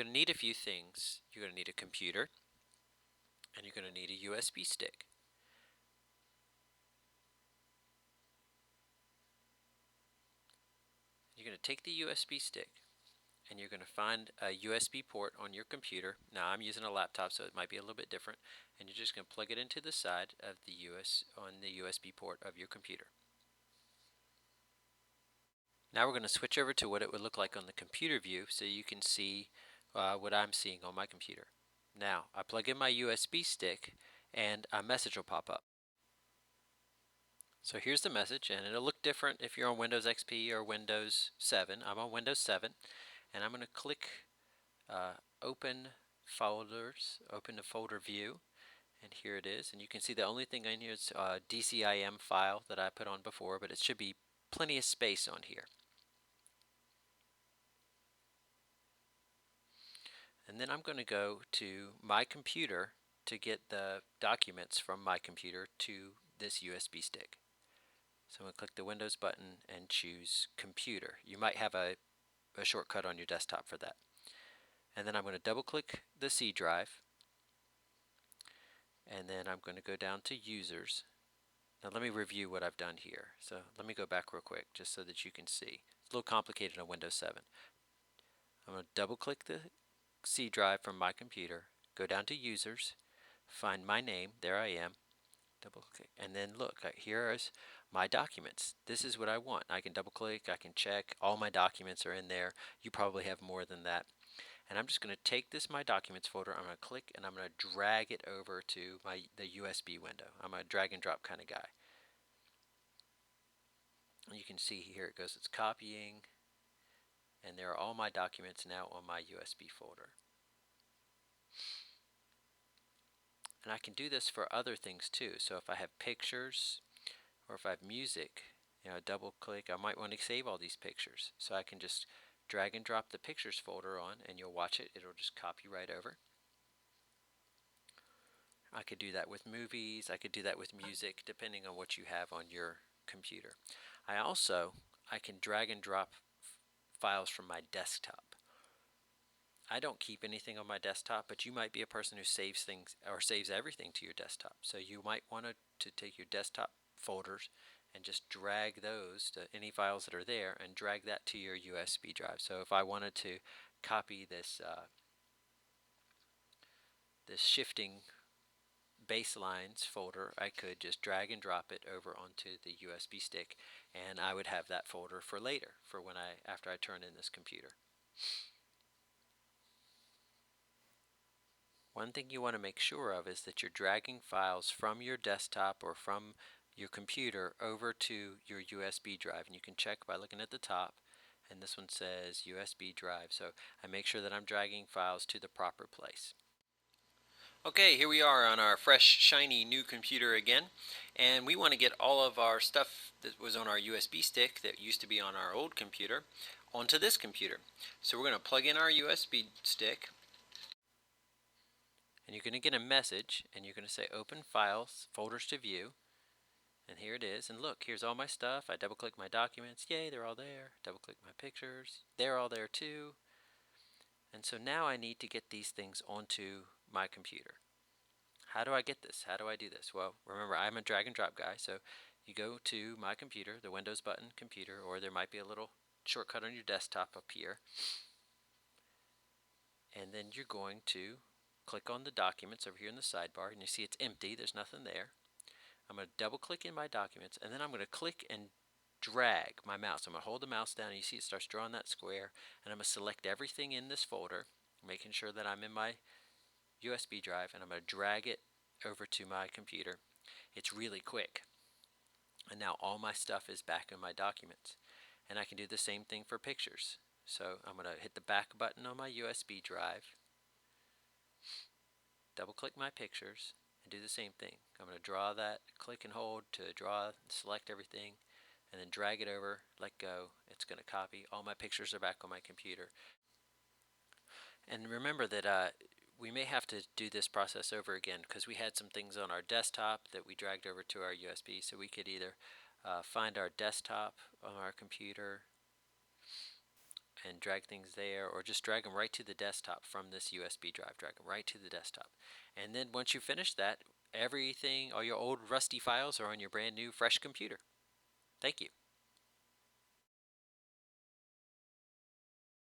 going to need a few things. You're going to need a computer, and you're going to need a USB stick. You're going to take the USB stick, and you're going to find a USB port on your computer. Now I'm using a laptop, so it might be a little bit different, and you're just going to plug it into the side of the USB port of your computer. Now we're going to switch over to what it would look like on the computer view so you can see what I'm seeing on my computer. Now I plug in my USB stick and a message will pop up. So here's the message, and it'll look different if you're on Windows XP or Windows 7. I'm on Windows 7, and I'm going to click open folders, open the folder view, and here it is. And you can see the only thing in here is a DCIM file that I put on before, but it should be plenty of space on here. And then I'm going to go to my computer to get the documents from my computer to this USB stick. So I'm going to click the Windows button and choose Computer. You might have a shortcut on your desktop for that. And then I'm going to double click the C drive, and then I'm going to go down to Users. Now let me review what I've done here. So let me go back real quick just so that you can see. It's a little complicated on Windows 7. I'm going to double click the C drive from my computer, go down to Users, find my name, there I am, double click, and then look, here is my documents. This is what I want. I can double click, I can check, all my documents are in there. You probably have more than that. And I'm just going to take this My Documents folder, I'm going to click and I'm going to drag it over to the USB window. I'm a drag and drop kind of guy. And you can see here it goes, it's copying, and there are all my documents now on my USB folder. And I can do this for other things too. So if I have pictures or if I have music, double click, I might want to save all these pictures. So I can just drag and drop the pictures folder on and you'll watch it. It'll just copy right over. I could do that with movies. I could do that with music, depending on what you have on your computer. I can drag and drop files from my desktop. I don't keep anything on my desktop, but you might be a person who saves things or saves everything to your desktop. So you might want to take your desktop folders and just drag those to any files that are there and drag that to your USB drive. So if I wanted to copy this this shifting baselines folder, I could just drag and drop it over onto the USB stick, and I would have that folder for later, for after I turn in this computer. One thing you want to make sure of is that you're dragging files from your desktop or from your computer over to your USB drive, and you can check by looking at the top, and this one says USB drive, so I make sure that I'm dragging files to the proper place. Okay, here we are on our fresh, shiny new computer again, and we want to get all of our stuff that was on our USB stick that used to be on our old computer onto this computer. So we're going to plug in our USB stick, and you're going to get a message, and you're going to say Open Files, Folders to View, and here it is. And look, here's all my stuff. I double click my documents, yay, they're all there. Double click my pictures, they're all there too. And so now I need to get these things onto my computer. How do I get this? How do I do this? Well, remember, I'm a drag and drop guy, so you go to my computer, the Windows button, computer, or there might be a little shortcut on your desktop up here. And then you're going to click on the documents over here in the sidebar, and you see it's empty, there's nothing there. I'm going to double click in my documents, and then I'm going to click and drag my mouse. I'm going to hold the mouse down, and you see it starts drawing that square, and I'm going to select everything in this folder, making sure that I'm in my USB drive, and I'm going to drag it over to my computer. It's really quick. And now all my stuff is back in my documents. And I can do the same thing for pictures. So I'm going to hit the back button on my USB drive, double click my pictures, and do the same thing. I'm going to draw that, click and hold to draw, select everything, and then drag it over, let go. It's going to copy. All my pictures are back on my computer. And remember that we may have to do this process over again because we had some things on our desktop that we dragged over to our USB. So we could either find our desktop on our computer and drag things there, or just drag them right to the desktop from this USB drive. Drag them right to the desktop. And then once you finish that, everything, all your old rusty files are on your brand new fresh computer. Thank you.